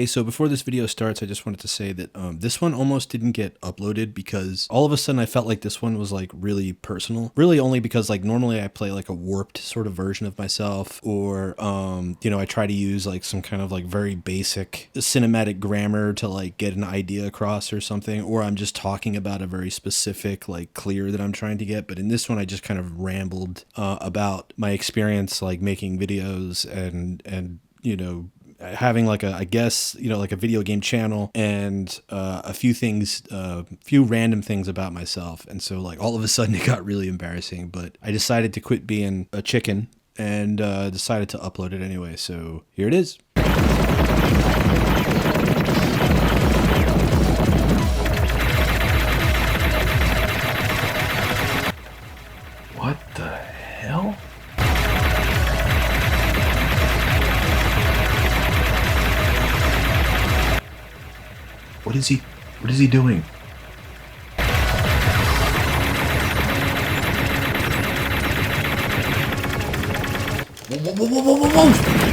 Hey, so before this video starts, I just wanted to say that this one almost didn't get uploaded because all of a sudden I felt like this one was like really personal. Really only because like normally I play like a warped sort of version of myself, or you know, I try to use like some kind of like very basic cinematic grammar to like get an idea across or something, or I'm just talking about a very specific like clear that I'm trying to get. But in this one I just kind of rambled about my experience like making videos and you know, having like a, I guess, you know, like a video game channel and a few things, few random things about myself. And so like all of a sudden it got really embarrassing, but I decided to quit being a chicken and decided to upload it anyway. So here it is. What the hell? What is he doing? Whoa.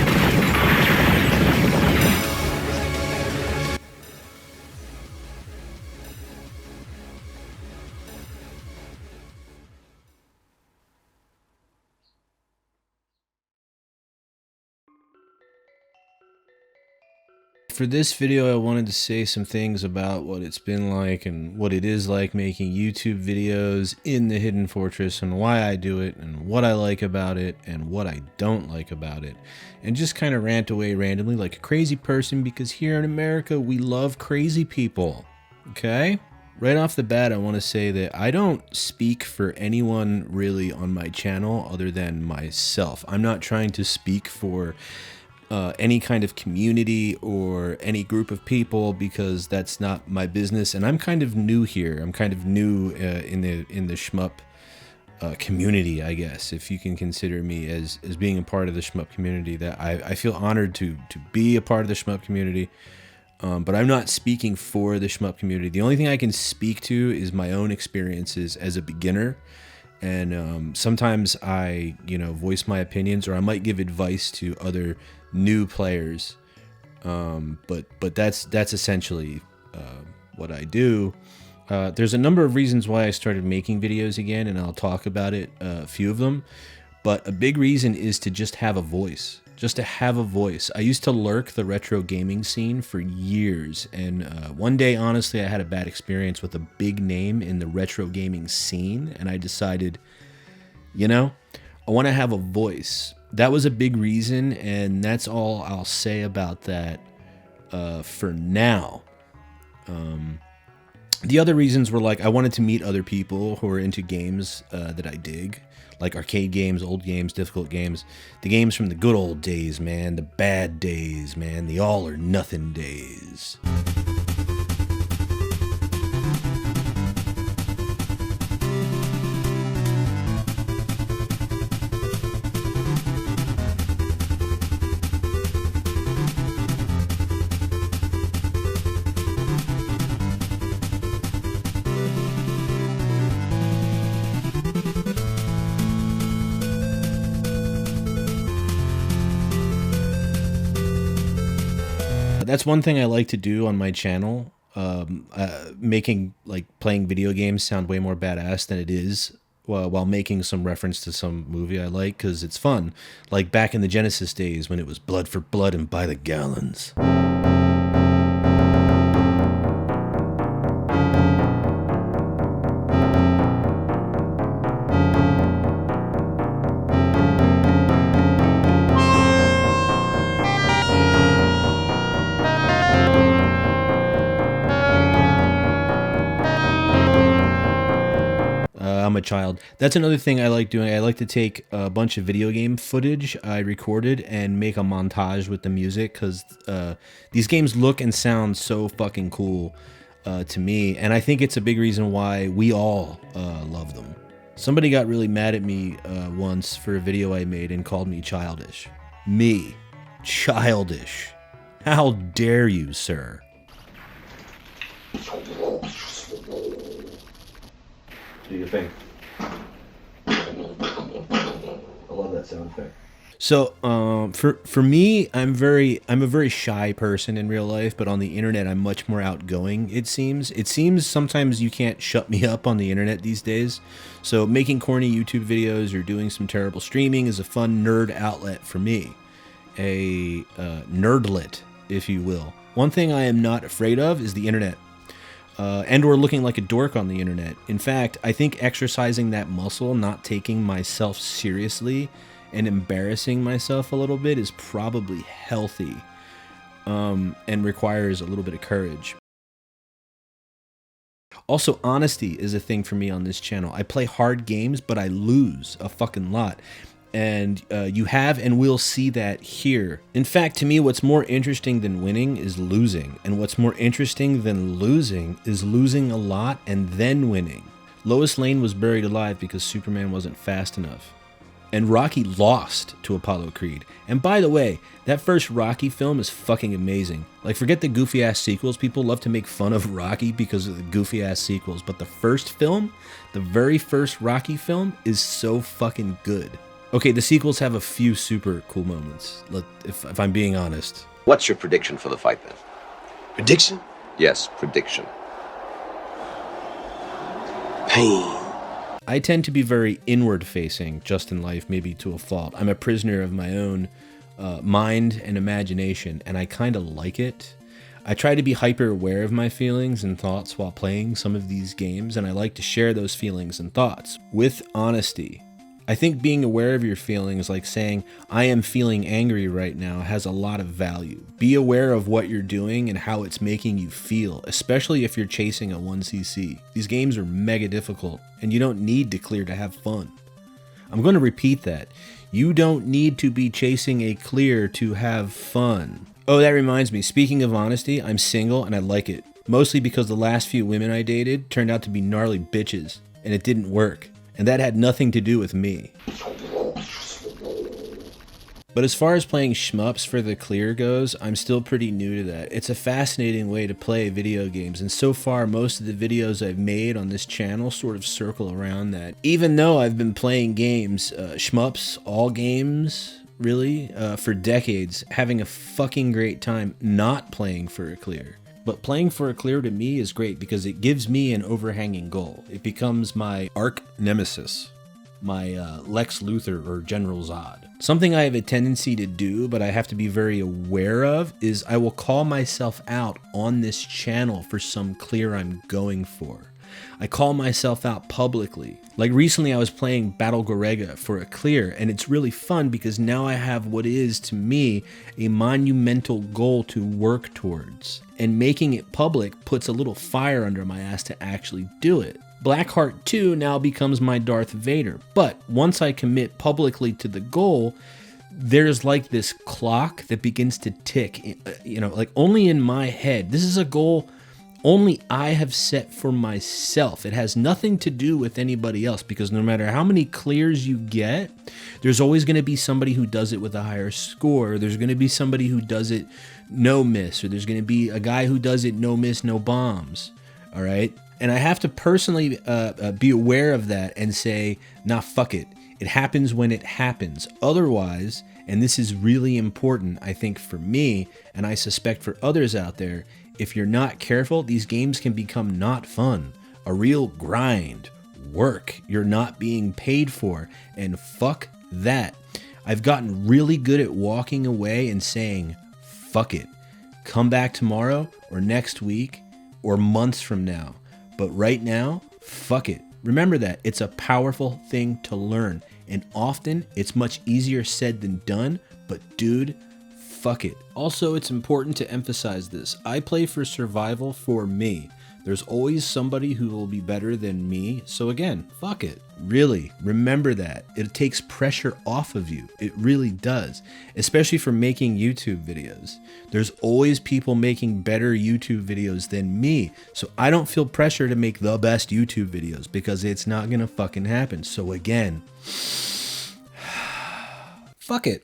For this video, I wanted to say some things about what it's been like and what it is like making YouTube videos in the Hidden Fortress and why I do it and what I like about it and what I don't like about it, and just kind of rant away randomly like a crazy person, because here in America, we love crazy people, okay? Right off the bat, I want to say that I don't speak for anyone really on my channel other than myself. I'm not trying to speak for any kind of community or any group of people, because that's not my business. And I'm kind of new here. I'm kind of new in the Shmup community, I guess, if you can consider me as being a part of the Shmup community. That I feel honored to be a part of the Shmup community. But I'm not speaking for the Shmup community. The only thing I can speak to is my own experiences as a beginner. And sometimes I, you know, voice my opinions, or I might give advice to other new players. But that's essentially what I do. There's a number of reasons why I started making videos again, and I'll talk about it, a few of them. But a big reason is to just have a voice. Just to have a voice. I used to lurk the retro gaming scene for years, and one day, honestly, I had a bad experience with a big name in the retro gaming scene, and I decided, you know, I want to have a voice. That was a big reason, and that's all I'll say about that for now. The other reasons were like I wanted to meet other people who are into games that I dig. Like arcade games, old games, difficult games. The games from the good old days, man. The bad days, man. The all or nothing days. That's one thing I like to do on my channel, making like playing video games sound way more badass than it is, while making some reference to some movie I like, because it's fun. Like back in the Genesis days when it was blood for blood and by the gallons. I'm a child. That's another thing I like doing. I like to take a bunch of video game footage I recorded and make a montage with the music, because these games look and sound so fucking cool to me, and I think it's a big reason why we all love them. Somebody got really mad at me once for a video I made and called me childish. Me. Childish. How dare you, sir? What do you think? I love that sound effect. So, for me, I'm a very shy person in real life, but on the internet, I'm much more outgoing. It seems sometimes you can't shut me up on the internet these days. So, making corny YouTube videos or doing some terrible streaming is a fun nerd outlet for me, a nerdlet, if you will. One thing I am not afraid of is the internet. And or looking like a dork on the internet. In fact, I think exercising that muscle, not taking myself seriously, and embarrassing myself a little bit is probably healthy, and requires a little bit of courage. Also, honesty is a thing for me on this channel. I play hard games, but I lose a fucking lot. And you have and will see that here. In fact, to me, what's more interesting than winning is losing. And what's more interesting than losing is losing a lot and then winning. Lois Lane was buried alive because Superman wasn't fast enough. And Rocky lost to Apollo Creed. And by the way, that first Rocky film is fucking amazing. Like, forget the goofy-ass sequels. People love to make fun of Rocky because of the goofy-ass sequels. But the first film, the very first Rocky film, is so fucking good. Okay, the sequels have a few super cool moments, if I'm being honest. What's your prediction for the fight, then? Prediction? Yes, prediction. Pain. I tend to be very inward-facing, just in life, maybe to a fault. I'm a prisoner of my own mind and imagination, and I kind of like it. I try to be hyper-aware of my feelings and thoughts while playing some of these games, and I like to share those feelings and thoughts with honesty. I think being aware of your feelings, like saying, I am feeling angry right now, has a lot of value. Be aware of what you're doing and how it's making you feel, especially if you're chasing a 1cc. These games are mega difficult, and you don't need to clear to have fun. I'm going to repeat that. You don't need to be chasing a clear to have fun. Oh, that reminds me, speaking of honesty, I'm single and I like it. Mostly because the last few women I dated turned out to be gnarly bitches, and it didn't work. And that had nothing to do with me. But as far as playing shmups for the clear goes, I'm still pretty new to that. It's a fascinating way to play video games, and so far most of the videos I've made on this channel sort of circle around that. Even though I've been playing games, shmups, all games, really, for decades, having a fucking great time not playing for a clear. But playing for a clear to me is great because it gives me an overhanging goal. It becomes my arch nemesis, my Lex Luthor or General Zod. Something I have a tendency to do, but I have to be very aware of, is I will call myself out on this channel for some clear I'm going for. I call myself out publicly. Like recently I was playing Battle Gorega for a clear, and it's really fun because now I have what is, to me, a monumental goal to work towards. And making it public puts a little fire under my ass to actually do it. Blackheart 2 now becomes my Darth Vader, but once I commit publicly to the goal, there's like this clock that begins to tick, like only in my head. This is a goal only I have set for myself. It has nothing to do with anybody else, because no matter how many clears you get, there's always going to be somebody who does it with a higher score. There's going to be somebody who does it no miss, or there's going to be a guy who does it no miss, no bombs. All right. And I have to personally be aware of that and say, nah, fuck it. It happens when it happens. Otherwise, and this is really important, I think, for me, and I suspect for others out there, if you're not careful, these games can become not fun. A real grind, work you're not being paid for, and fuck that. I've gotten really good at walking away and saying, fuck it. Come back tomorrow or next week or months from now. But right now, fuck it. Remember that. It's a powerful thing to learn. And often, it's much easier said than done. But dude, fuck it. Also, it's important to emphasize this. I play for survival for me. There's always somebody who will be better than me. So again, fuck it. Really, remember that. It takes pressure off of you. It really does. Especially for making YouTube videos. There's always people making better YouTube videos than me. So I don't feel pressure to make the best YouTube videos because it's not gonna fucking happen. So again, fuck it.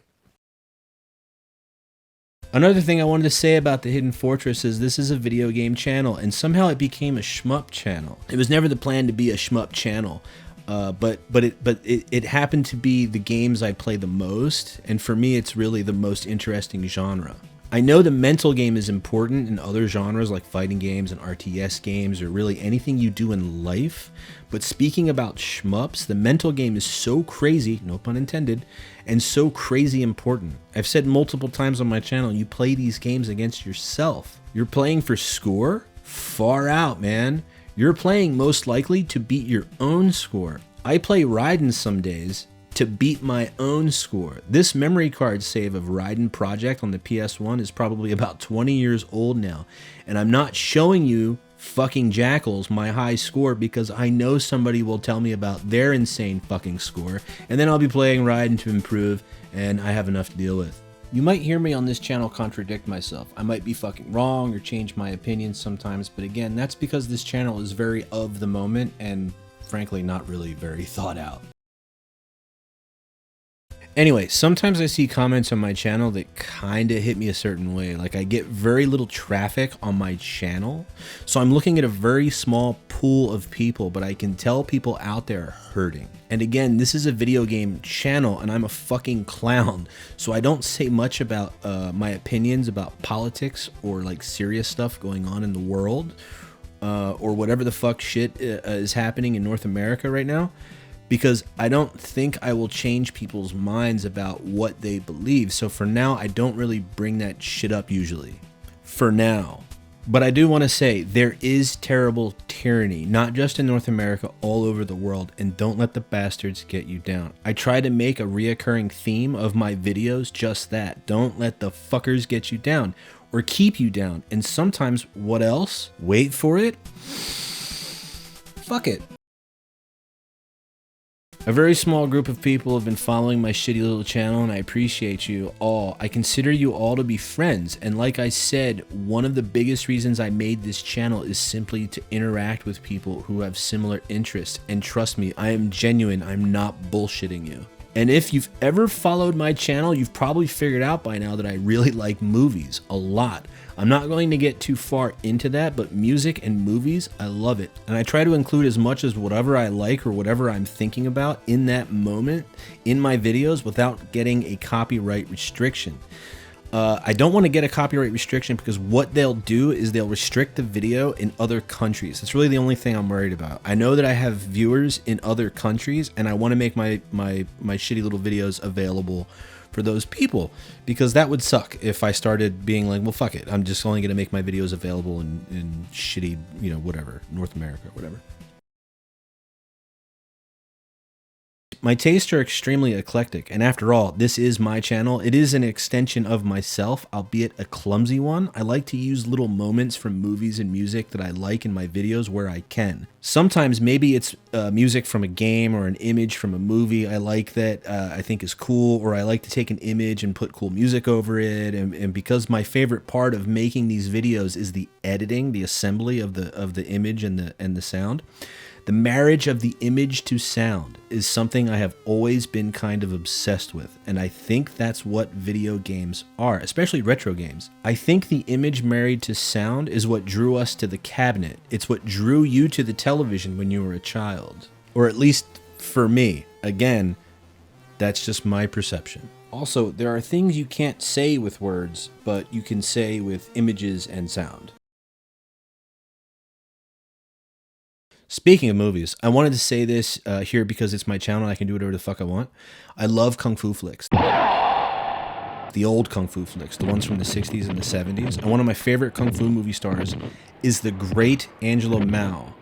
Another thing I wanted to say about the Hidden Fortress is this is a video game channel, and somehow it became a shmup channel. It was never the plan to be a shmup channel. It happened to be the games I play the most, and for me, it's really the most interesting genre. I know the mental game is important in other genres like fighting games and RTS games or really anything you do in life, but speaking about shmups, the mental game is so crazy, no pun intended, and so crazy important. I've said multiple times on my channel, you play these games against yourself. You're playing for score? Far out, man. You're playing most likely to beat your own score. I play Raiden some days to beat my own score. This memory card save of Raiden Project on the PS1 is probably about 20 years old now, and I'm not showing you fucking jackals my high score because I know somebody will tell me about their insane fucking score, and then I'll be playing Raiden to improve, and I have enough to deal with. You might hear me on this channel contradict myself. I might be fucking wrong or change my opinions sometimes, but again, that's because this channel is very of the moment and frankly not really very thought out. Anyway, sometimes I see comments on my channel that kinda hit me a certain way. Like I get very little traffic on my channel, so I'm looking at a very small pool of people, but I can tell people out there are hurting. And again, this is a video game channel and I'm a fucking clown, so I don't say much about my opinions about politics or like serious stuff going on in the world or whatever the fuck shit is happening in North America right now, because I don't think I will change people's minds about what they believe. So for now, I don't really bring that shit up usually. For now. But I do want to say, there is terrible tyranny, not just in North America, all over the world, and don't let the bastards get you down. I try to make a reoccurring theme of my videos just that. Don't let the fuckers get you down, or keep you down. And sometimes, what else? Wait for it? Fuck it. A very small group of people have been following my shitty little channel, and I appreciate you all. I consider you all to be friends, and like I said, one of the biggest reasons I made this channel is simply to interact with people who have similar interests, and trust me, I am genuine, I'm not bullshitting you. And if you've ever followed my channel, you've probably figured out by now that I really like movies a lot. I'm not going to get too far into that, but music and movies, I love it. And I try to include as much as whatever I like or whatever I'm thinking about in that moment in my videos without getting a copyright restriction. I don't want to get a copyright restriction because what they'll do is they'll restrict the video in other countries. That's really the only thing I'm worried about. I know that I have viewers in other countries and I want to make my shitty little videos available for those people, because that would suck if I started being like, well, fuck it, I'm just only going to make my videos available in shitty, you know, whatever, North America or whatever. My tastes are extremely eclectic, and after all, this is my channel. It is an extension of myself, albeit a clumsy one. I like to use little moments from movies and music that I like in my videos where I can. Sometimes maybe it's music from a game or an image from a movie I like that I think is cool, or I like to take an image and put cool music over it, and because my favorite part of making these videos is the editing, the assembly of the image and the sound. The marriage of the image to sound is something I have always been kind of obsessed with, and I think that's what video games are, especially retro games. I think the image married to sound is what drew us to the cabinet. It's what drew you to the television when you were a child. Or at least for me. Again, that's just my perception. Also, there are things you can't say with words, but you can say with images and sound. Speaking of movies, I wanted to say this here because it's my channel and I can do whatever the fuck I want. I love Kung Fu flicks. The old Kung Fu flicks, the ones from the 60s and the 70s. And one of my favorite Kung Fu movie stars is the great Angela Mao.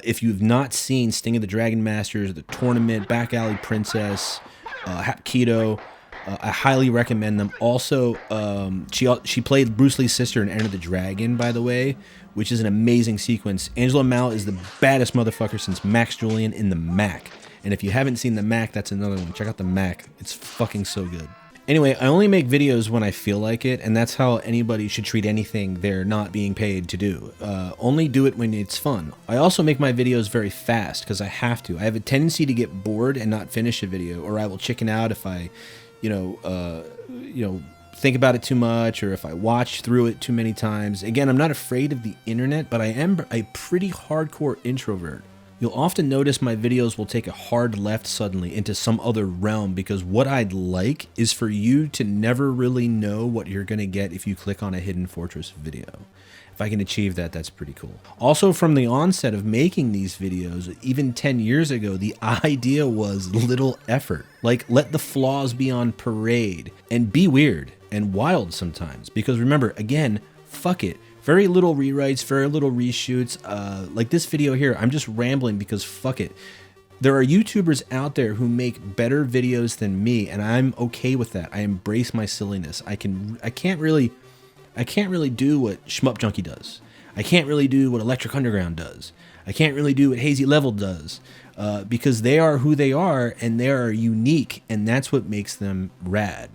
If you've not seen Sting of the Dragon Masters, The Tournament, Back Alley Princess, Hapkido, I highly recommend them. Also, she played Bruce Lee's sister in Enter the Dragon, by the way, which is an amazing sequence. Angela Mao is the baddest motherfucker since Max Julian in The Mac. And if you haven't seen The Mac, that's another one. Check out The Mac. It's fucking so good. Anyway, I only make videos when I feel like it, and that's how anybody should treat anything they're not being paid to do. Only do it when it's fun. I also make my videos very fast because I have to. I have a tendency to get bored and not finish a video, or I will chicken out if I, think about it too much, or if I watch through it too many times. Again, I'm not afraid of the internet, but I am a pretty hardcore introvert. You'll often notice my videos will take a hard left suddenly into some other realm, because what I'd like is for you to never really know what you're going to get if you click on a Hidden Fortress video. If I can achieve that, that's pretty cool. Also, from the onset of making these videos, even 10 years ago, the idea was little effort. Like, let the flaws be on parade and be weird and wild sometimes. Because remember, again, fuck it. Very little rewrites, very little reshoots. Like this video here, I'm just rambling because fuck it. There are YouTubers out there who make better videos than me, and I'm okay with that. I embrace my silliness. I can't really do what Shmup Junkie does. I can't really do what Electric Underground does. I can't really do what Hazy Level does, because they are who they are, and they are unique, and that's what makes them rad.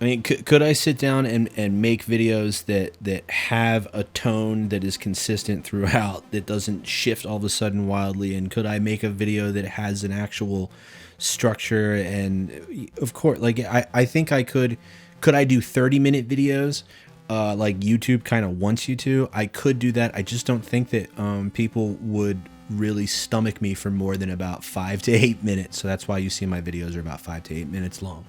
I mean, could I sit down and make videos that have a tone that is consistent throughout, that doesn't shift all of a sudden wildly? And could I make a video that has an actual structure? And of course, like I think I could. Could I do 30-minute videos like YouTube kind of wants you to? I could do that. I just don't think that people would really stomach me for more than about 5 to 8 minutes. So that's why you see my videos are about 5 to 8 minutes long.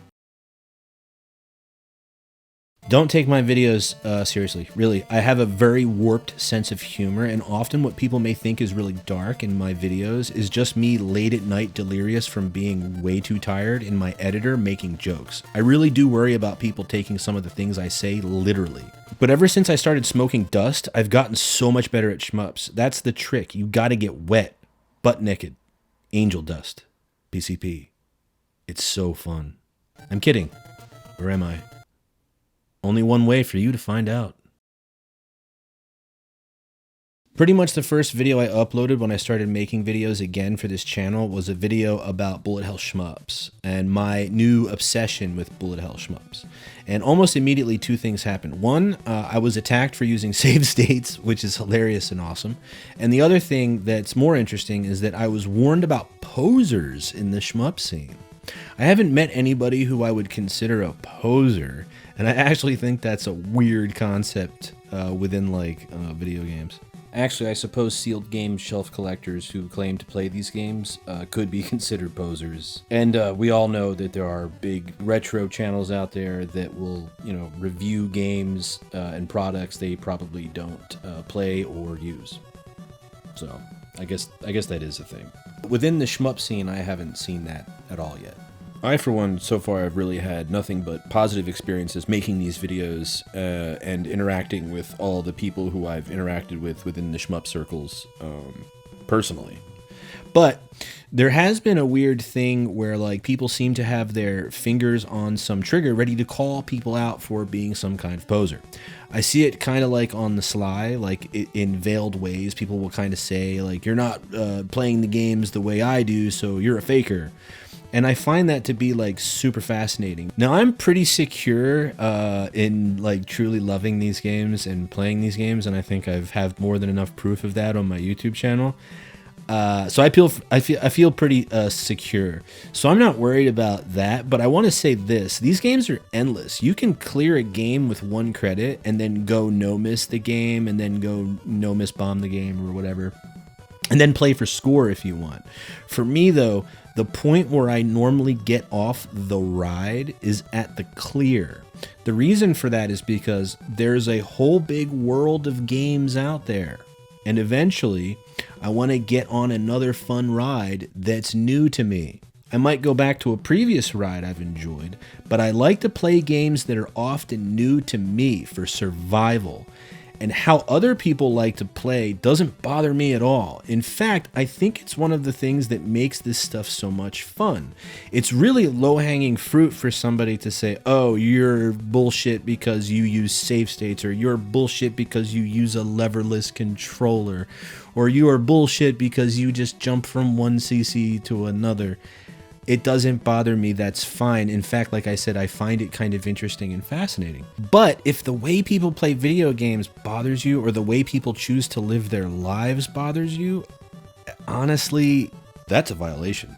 Don't take my videos seriously, really. I have a very warped sense of humor, and often what people may think is really dark in my videos is just me late at night delirious from being way too tired and my editor making jokes. I really do worry about people taking some of the things I say literally. But ever since I started smoking dust, I've gotten so much better at shmups. That's the trick. You gotta get wet, butt naked, angel dust, PCP. It's so fun. I'm kidding. Or am I? Only one way for you to find out. Pretty much the first video I uploaded when I started making videos again for this channel was a video about bullet hell shmups and my new obsession with bullet hell shmups. And almost immediately two things happened. One, I was attacked for using save states, which is hilarious and awesome. And the other thing that's more interesting is that I was warned about posers in the shmup scene. I haven't met anybody who I would consider a poser, and I actually think that's a weird concept within video games. Actually, I suppose sealed game shelf collectors who claim to play these games could be considered posers. And we all know that there are big retro channels out there that will, review games and products they probably don't play or use. So I guess that is a thing. Within the shmup scene, I haven't seen that at all yet. I, for one, so far have really had nothing but positive experiences making these videos and interacting with all the people who I've interacted with within the shmup circles personally. But there has been a weird thing where people seem to have their fingers on some trigger ready to call people out for being some kind of poser. I see it kind of on the sly, in veiled ways. People will kind of say you're not playing the games the way I do, so you're a faker. And I find that to be super fascinating. Now, I'm pretty secure in truly loving these games and playing these games, and I think I've have more than enough proof of that on my YouTube channel. So I feel pretty secure. So I'm not worried about that, but I want to say this. These games are endless. You can clear a game with 1 credit and then go no-miss the game and then go no-miss bomb the game or whatever, and then play for score if you want. For me, though, the point where I normally get off the ride is at the clear. The reason for that is because there's a whole big world of games out there. And eventually, I want to get on another fun ride that's new to me. I might go back to a previous ride I've enjoyed, but I like to play games that are often new to me for survival. And how other people like to play doesn't bother me at all. In fact, I think it's one of the things that makes this stuff so much fun. It's really low-hanging fruit for somebody to say, oh, you're bullshit because you use save states, or you're bullshit because you use a leverless controller, or you are bullshit because you just jump from one CC to another. It doesn't bother me. That's fine. In fact, like I said, I find it kind of interesting and fascinating. But if the way people play video games bothers you, or the way people choose to live their lives bothers you, honestly, that's a violation.